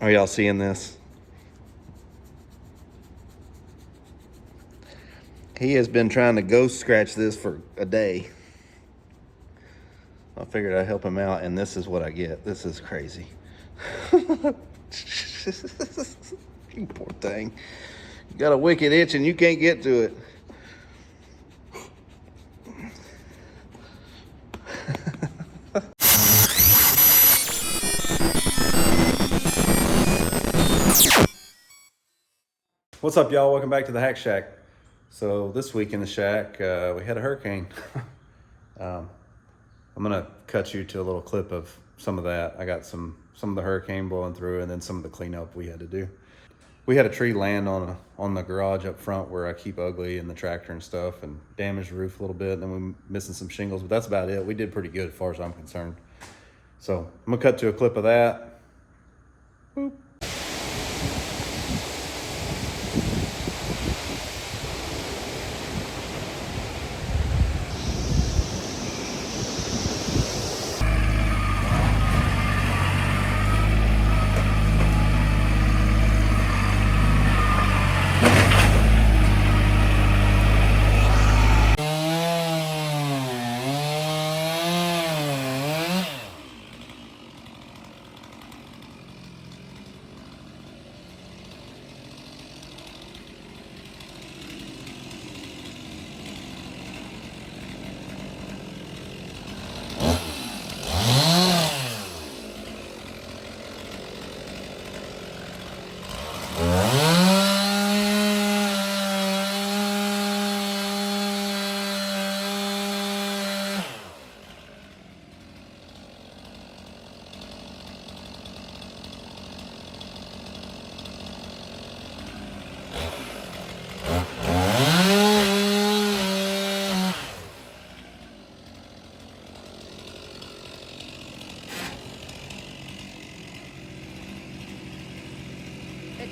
Are y'all seeing this? He has been trying to ghost scratch this for a day. I figured I'd help him out, and this is what I get. This is crazy. You poor thing. You got a wicked itch and you can't get to it. What's up, y'all? Welcome back to the Hack Shack. So this week in the shack, we had a hurricane. I'm gonna cut you to a little clip of some of that. I got some of the hurricane blowing through, and then some of the cleanup we had to do. We had a tree land on the garage up front where I keep Ugly and the tractor and stuff, and damaged the roof a little bit. And then we're missing some shingles, but that's about it. We did pretty good as far as I'm concerned. So I'm gonna cut to a clip of that. Boop.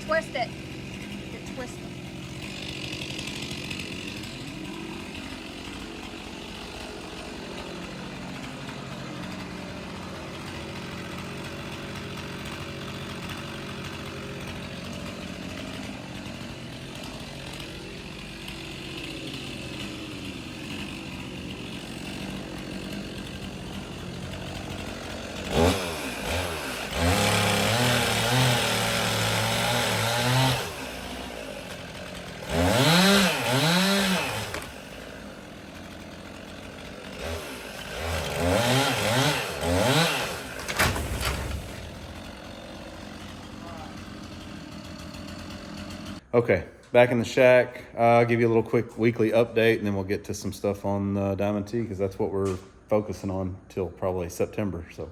Twist it. Get twisted. Okay, back in the shack. I'll give you a little quick weekly update, and then we'll get to some stuff on Diamond T, because that's what we're focusing on till probably September. So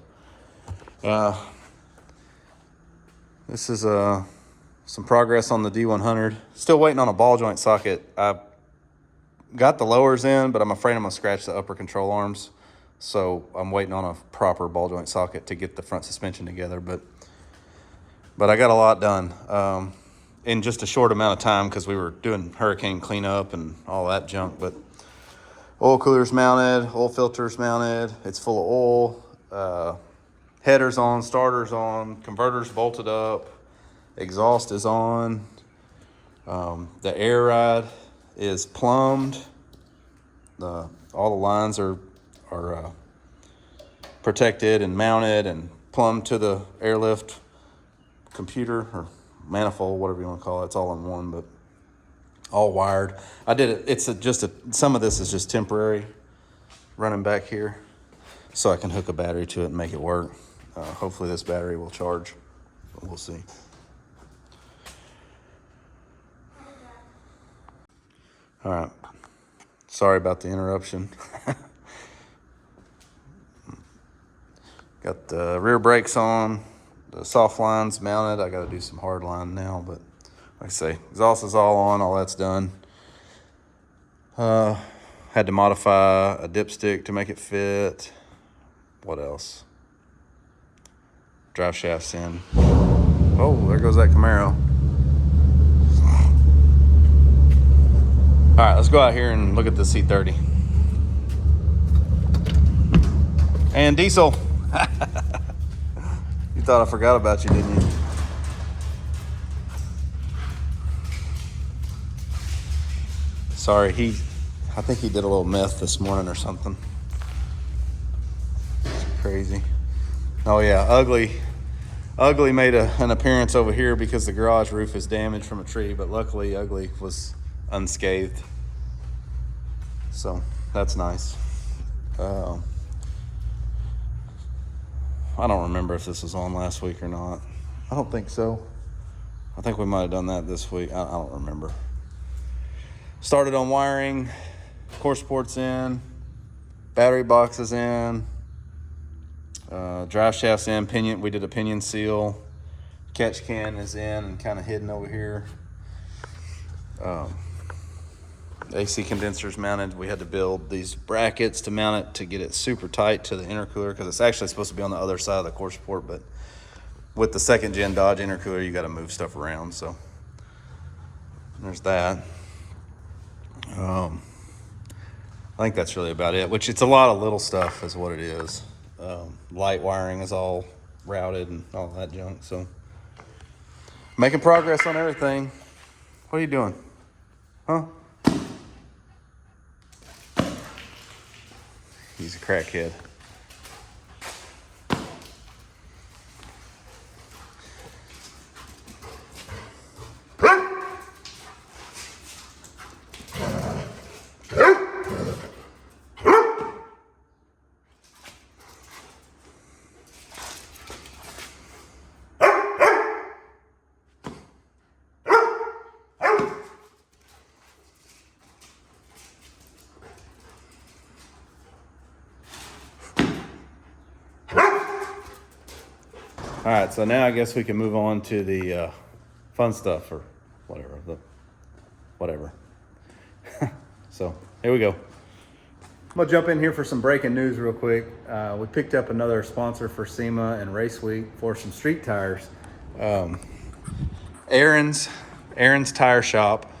this is some progress on the D100. Still waiting on a ball joint socket. I got the lowers in, but I'm afraid I'm gonna scratch the upper control arms. So I'm waiting on a proper ball joint socket to get the front suspension together. But I got a lot done in just a short amount of time, because we were doing hurricane cleanup and all that junk. But oil coolers mounted, oil filters mounted. It's full of oil. Headers on, starters on, converters bolted up. Exhaust is on. The air ride is plumbed. All the lines are protected and mounted and plumbed to the airlift computer or manifold, whatever you want to call it. It's all in one, but all wired. I did it. It's some of this is just temporary, running back here, so I can hook a battery to it and make it work. Hopefully this battery will charge, but we'll see. All right. Sorry about the interruption. Got the rear brakes on, the soft lines mounted. I got to do some hard line now, but like I say, exhaust is all on, all that's done. Had to modify a dipstick to make it fit. What else? Drive shafts in. Oh, there goes that Camaro. All right, let's go out here and look at the C30. And diesel. You thought I forgot about you, didn't you? Sorry, I think he did a little meth this morning or something. It's crazy. Oh yeah, Ugly made an appearance over here because the garage roof is damaged from a tree, but luckily Ugly was unscathed. So that's nice. I don't remember if this was on last week or not. I don't think so. I think we might have done that this week. I don't remember. Started on wiring, core supports in, battery boxes in, drive shafts in, pinion. We did a pinion seal. Catch can is in and kind of hidden over here. AC condensers mounted. We had to build these brackets to mount it to get it super tight to the intercooler because it's actually supposed to be on the other side of the core support, but with the second gen Dodge intercooler, you got to move stuff around. So there's that. I think that's really about it, which it's a lot of little stuff is what it is. Light wiring is all routed and all that junk. So making progress on everything. What are you doing? Huh? He's a crackhead. All right, so now I guess we can move on to the fun stuff or whatever. So here we go. I'm gonna jump in here for some breaking news real quick. We picked up another sponsor for SEMA and Race Week for some street tires. Aaron's Tire Shop,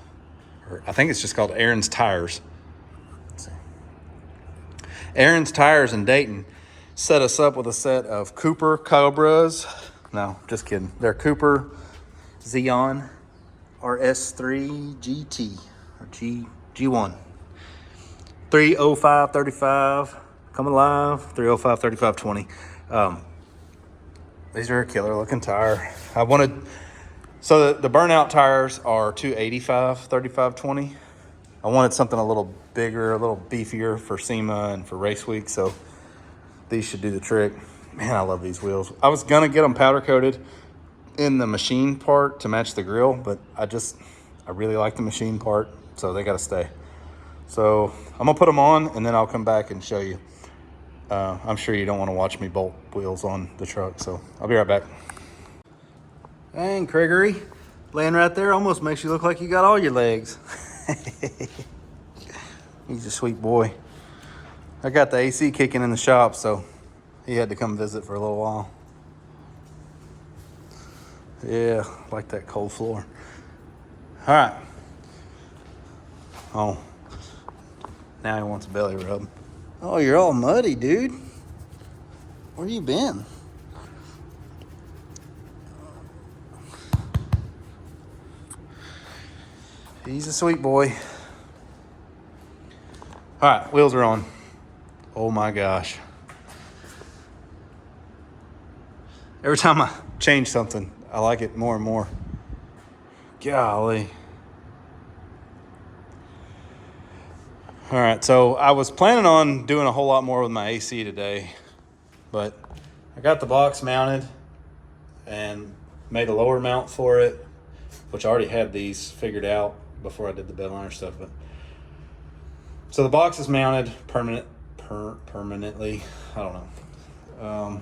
or I think it's just called Aaron's Tires. Let's see. Aaron's Tires in Dayton set us up with a set of Cooper Cobras. No, just kidding. They're Cooper Xeon RS3 GT or G1. 305/35 coming live. 305/35/20. These are a killer looking tire. So the burnout tires are 285/35/20. I wanted something a little bigger, a little beefier for SEMA and for Race Week, so these should do the trick. Man, I love these wheels. I was gonna get them powder coated in the machine part to match the grill, but I really like the machine part, so they gotta stay. So I'm gonna put them on and then I'll come back and show you. I'm sure you don't wanna watch me bolt wheels on the truck, so I'll be right back. Dang, Gregory, laying right there almost makes you look like you got all your legs. He's a sweet boy. I got the AC kicking in the shop, so he had to come visit for a little while. Yeah, like that cold floor. All right. Oh, now he wants a belly rub. Oh, you're all muddy, dude. Where you been? He's a sweet boy. All right, wheels are on. Oh my gosh. Every time I change something, I like it more and more. Golly. All right, so I was planning on doing a whole lot more with my AC today, but I got the box mounted and made a lower mount for it, which I already had these figured out before I did the bed liner stuff. But so the box is mounted permanently. I don't know.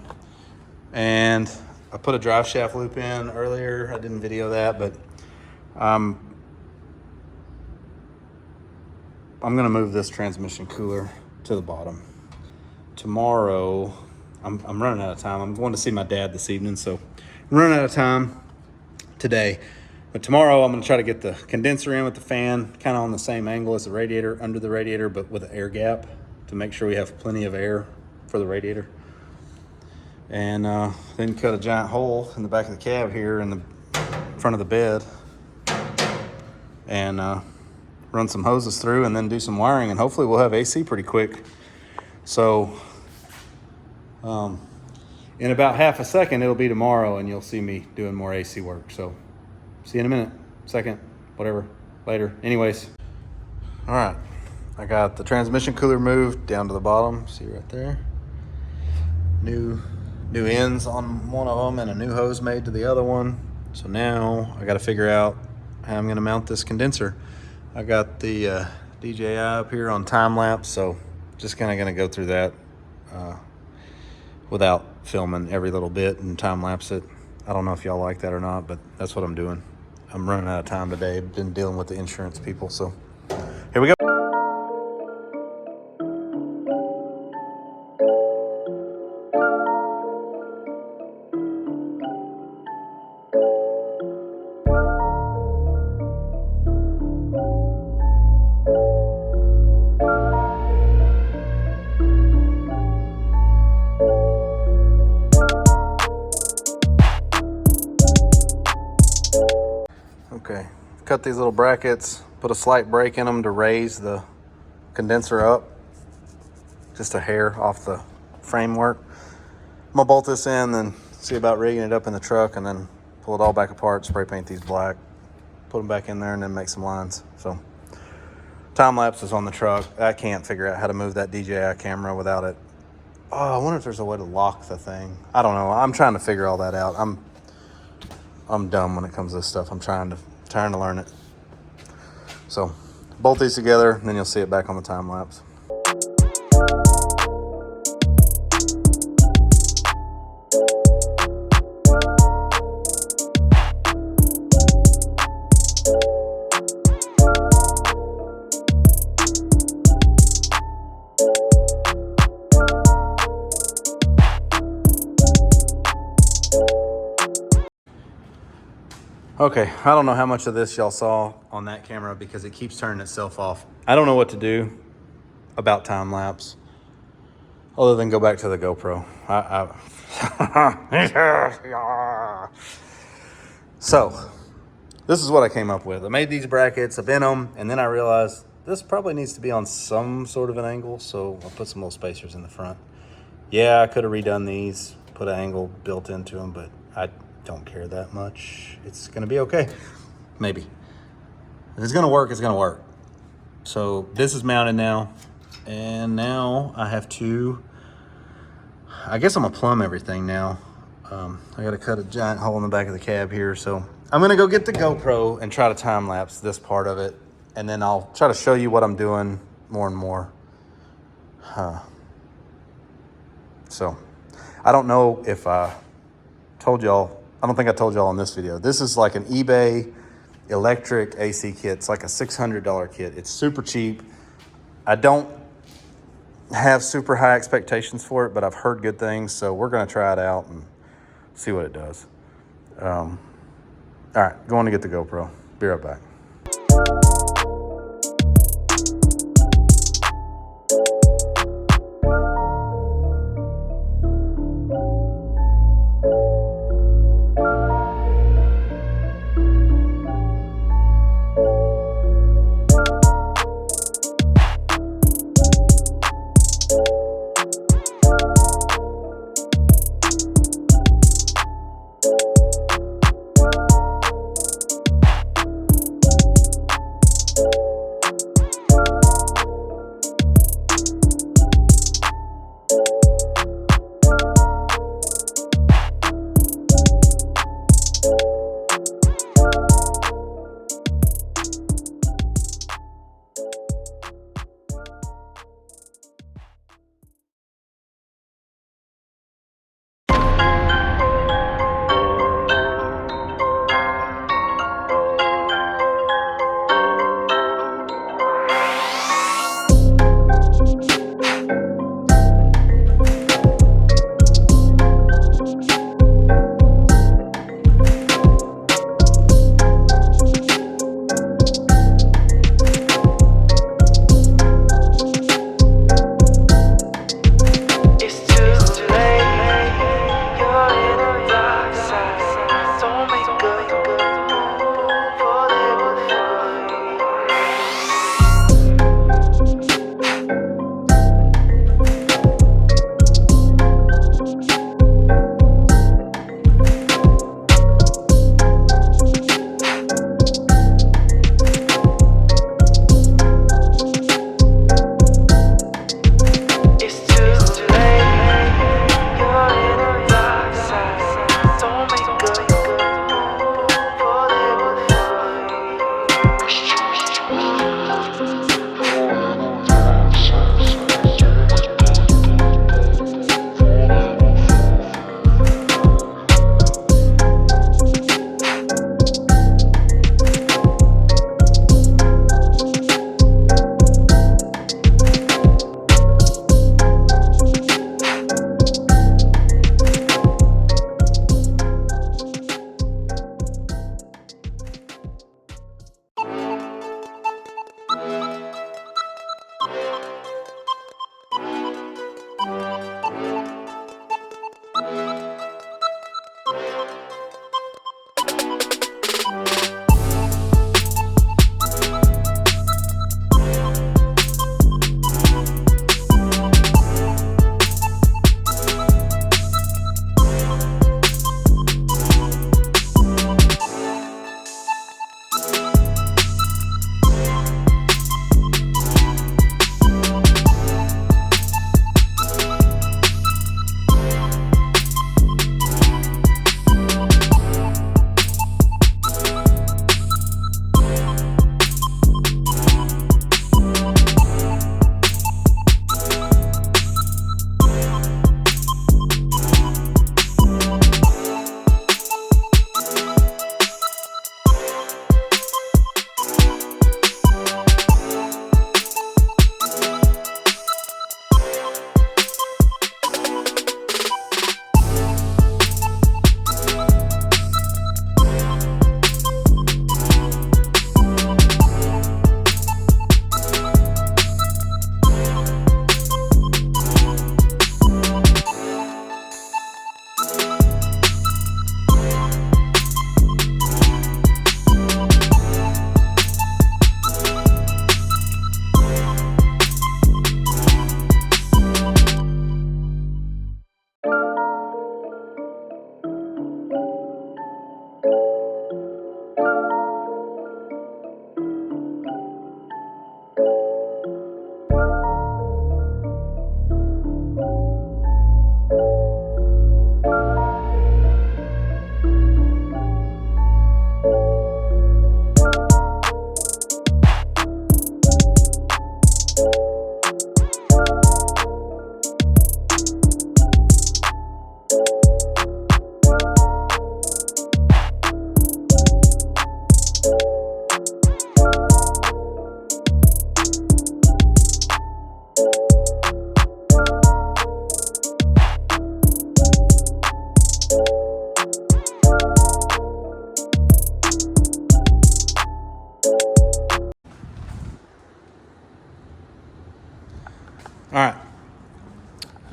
And I put a drive shaft loop in earlier. I didn't video that, but I'm gonna move this transmission cooler to the bottom. Tomorrow, I'm running out of time. I'm going to see my dad this evening, so I'm running out of time today. But tomorrow I'm gonna try to get the condenser in with the fan, kind of on the same angle as the radiator, under the radiator, but with an air gap to make sure we have plenty of air for the radiator. And then cut a giant hole in the back of the cab here in the front of the bed. And run some hoses through and then do some wiring, and hopefully we'll have AC pretty quick. So in about half a second, it'll be tomorrow, and you'll see me doing more AC work. So see you in a minute, second, whatever, later. Anyways, all right, I got the transmission cooler moved down to the bottom. See right there. New ends on one of them and a new hose made to the other one. So now I got to figure out how I'm going to mount this condenser. I got the DJI up here on time lapse, so just kind of going to go through that without filming every little bit and time lapse it. I don't know if y'all like that or not, but that's what I'm doing. I'm running out of time today. Been dealing with the insurance people, so here we go. Okay, cut these little brackets, put a slight break in them to raise the condenser up, just a hair off the framework. I'm gonna bolt this in, then see about rigging it up in the truck, and then pull it all back apart, spray paint these black, put them back in there, and then make some lines. So time lapse is on the truck. I can't figure out how to move that DJI camera without it. Oh, I wonder if there's a way to lock the thing. I don't know. I'm trying to figure all that out. I'm dumb when it comes to this stuff. I'm trying to learn it. So bolt these together, and then you'll see it back on the time lapse. Okay, I don't know how much of this y'all saw on that camera because it keeps turning itself off. I don't know what to do about time lapse other than go back to the GoPro. So this is what I came up with. I made these brackets, I bent them, and then I realized this probably needs to be on some sort of an angle, so I'll put some little spacers in the front. Yeah, I could have redone these, put an angle built into them, but I don't care that much. It's gonna be okay, maybe. If it's gonna work, it's gonna work. So this is mounted now, and now I have to, I guess I'm gonna plumb everything now. I gotta cut a giant hole in the back of the cab here, so I'm gonna go get the GoPro and try to time lapse this part of it, and then I'll try to show you what I'm doing more and more. So I don't know if I told y'all, I don't think I told y'all in this video. This is like an eBay electric AC kit. It's like a $600 kit. It's super cheap. I don't have super high expectations for it, but I've heard good things, so we're gonna try it out and see what it does. All right, going to get the GoPro. Be right back.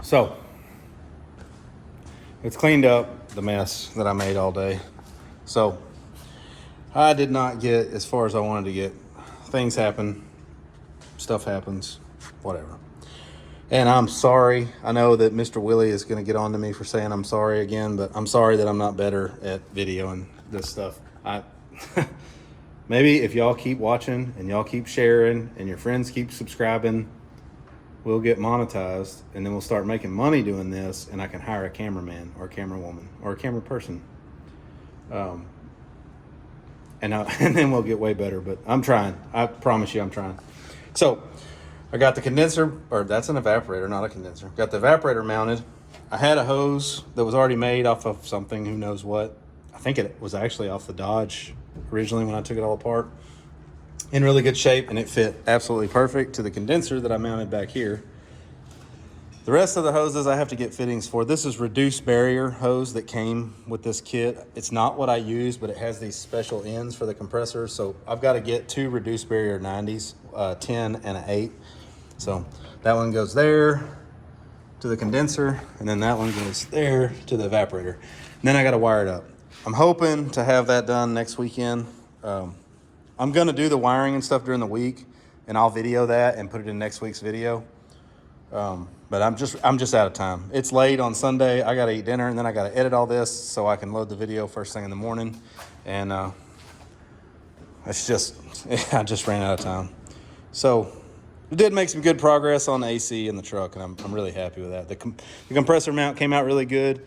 So it's cleaned up the mess that I made all day. So I did not get as far as I wanted to get. Things happen, stuff happens, whatever. And I'm sorry. I know that Mr. Willie is going to get on to me for saying I'm sorry again, but I'm sorry that I'm not better at videoing this stuff. Maybe if y'all keep watching and y'all keep sharing and your friends keep subscribing, we'll get monetized, and then we'll start making money doing this, and I can hire a cameraman or a camera woman or a camera person. And then we'll get way better, but I'm trying. I promise you I'm trying. So I got the condenser, or that's an evaporator, not a condenser. Got the evaporator mounted. I had a hose that was already made off of something, who knows what. I think it was actually off the Dodge originally when I took it all apart. In really good shape, and it fit absolutely perfect to the condenser that I mounted back here. The rest of the hoses I have to get fittings for. This is reduced barrier hose that came with this kit. It's not what I use, but it has these special ends for the compressor. So I've got to get 2 reduced barrier 90s, 10 and an 8. So that one goes there to the condenser, and then that one goes there to the evaporator. And then I got to wire it up. I'm hoping to have that done next weekend. I'm gonna do the wiring and stuff during the week, and I'll video that and put it in next week's video. But I'm just out of time. It's late on Sunday. I gotta eat dinner, and then I gotta edit all this so I can load the video first thing in the morning. And it's just, I just ran out of time. So we did make some good progress on the AC in the truck, and I'm really happy with that. The compressor mount came out really good.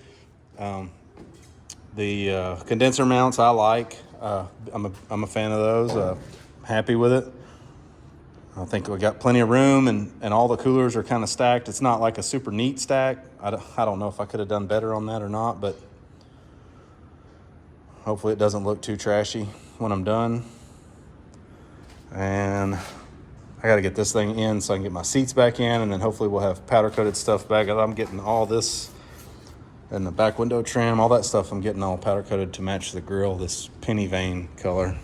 The condenser mounts I like. I'm a fan of those. Happy with it. I think we got plenty of room, and all the coolers are kind of stacked. It's not like a super neat stack. I don't know if I could have done better on that or not, but hopefully it doesn't look too trashy when I'm done. And I got to get this thing in so I can get my seats back in, and then hopefully we'll have powder coated stuff back. I'm getting all this. And the back window trim, all that stuff, I'm getting all powder coated to match the grill, this penny vein color.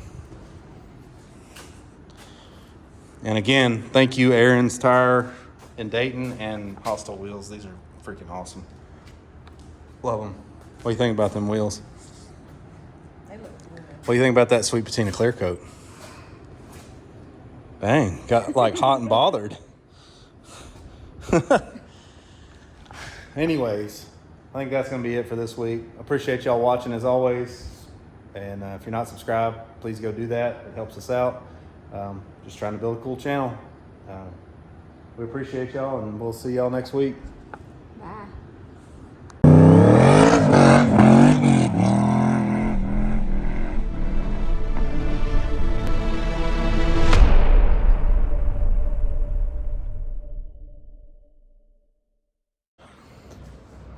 And again, thank you, Aaron's Tire in Dayton and Hostile Wheels. These are freaking awesome. Love them. What do you think about them wheels? They look good. What do you think about that Sweet Patina clear coat? Dang, got like hot and bothered. Anyways, I think that's going to be it for this week. Appreciate y'all watching as always. And if you're not subscribed, please go do that. It helps us out. Just trying to build a cool channel. We appreciate y'all, and we'll see y'all next week. Bye.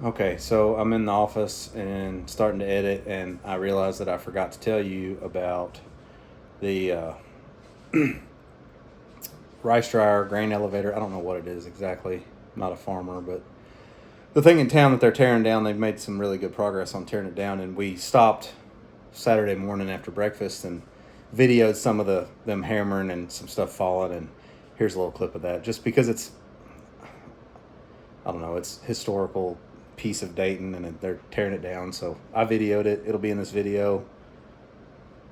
Okay, so I'm in the office and starting to edit, and I realized that I forgot to tell you about the rice dryer, grain elevator. I don't know what it is exactly. I'm not a farmer, but the thing in town that they're tearing down, they've made some really good progress on tearing it down, and we stopped Saturday morning after breakfast and videoed some of them hammering and some stuff falling, and here's a little clip of that, just because it's, I don't know, it's historical piece of Dayton, and they're tearing it down. So I videoed it. It'll be in this video.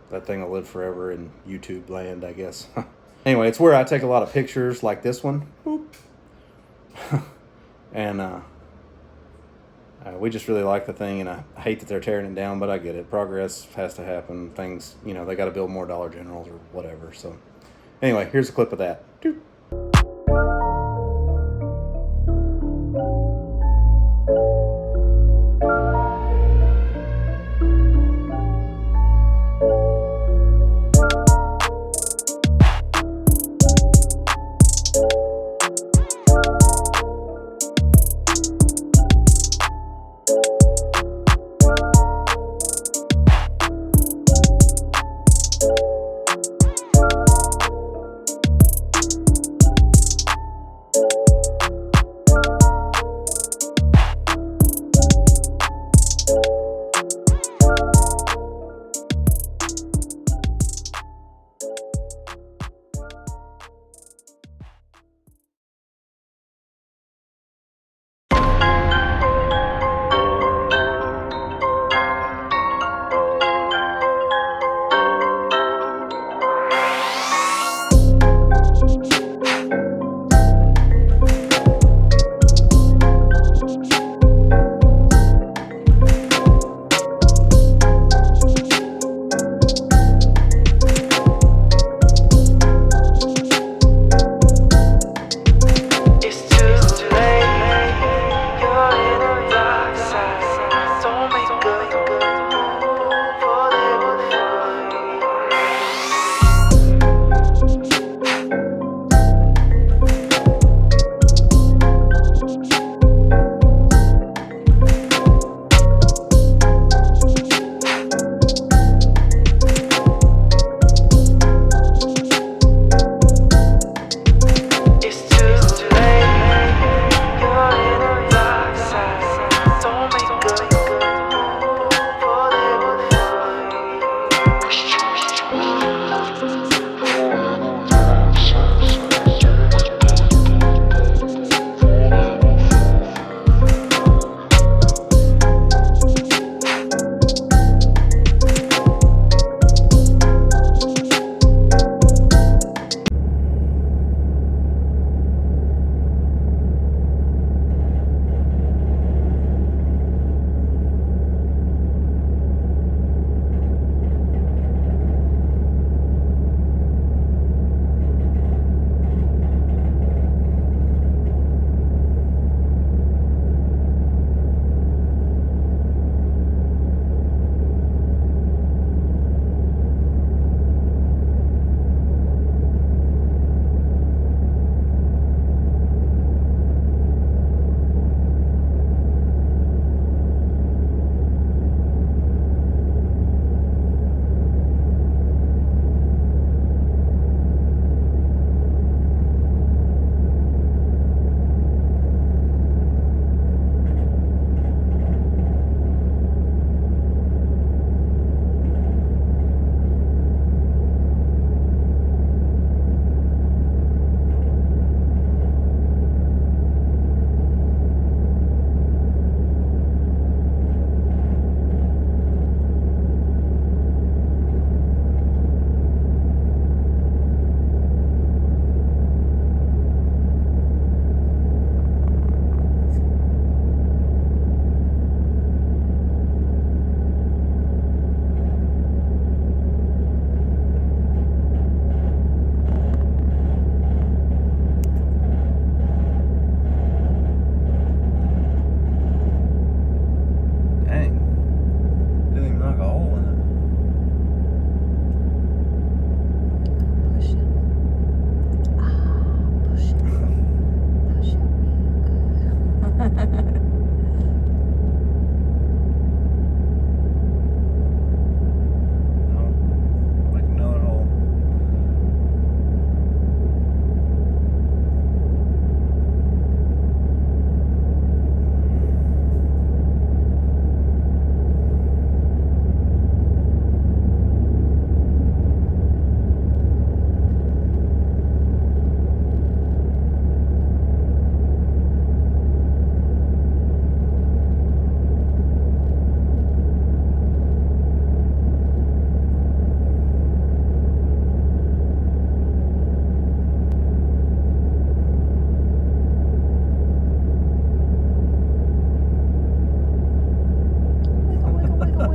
That thing will live forever in YouTube land, I guess. Anyway, it's where I take a lot of pictures like this one. And we just really like the thing, and I hate that they're tearing it down, but I get it. Progress has to happen. Things, they got to build more Dollar Generals or whatever. So anyway, here's a clip of that.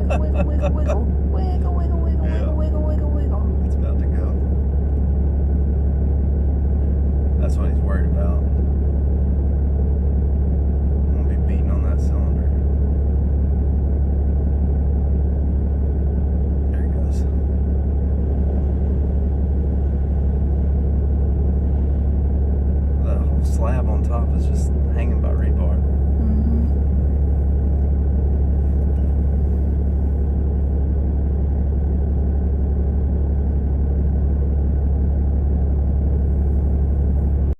wiggle, wiggle, wiggle, wiggle. Wiggle, wiggle, wiggle, Yeah. wiggle, wiggle, wiggle, wiggle. It's about to go. That's what he's worried about. I'm gonna be beating on that cylinder. There he goes. The whole slab on top is just hanging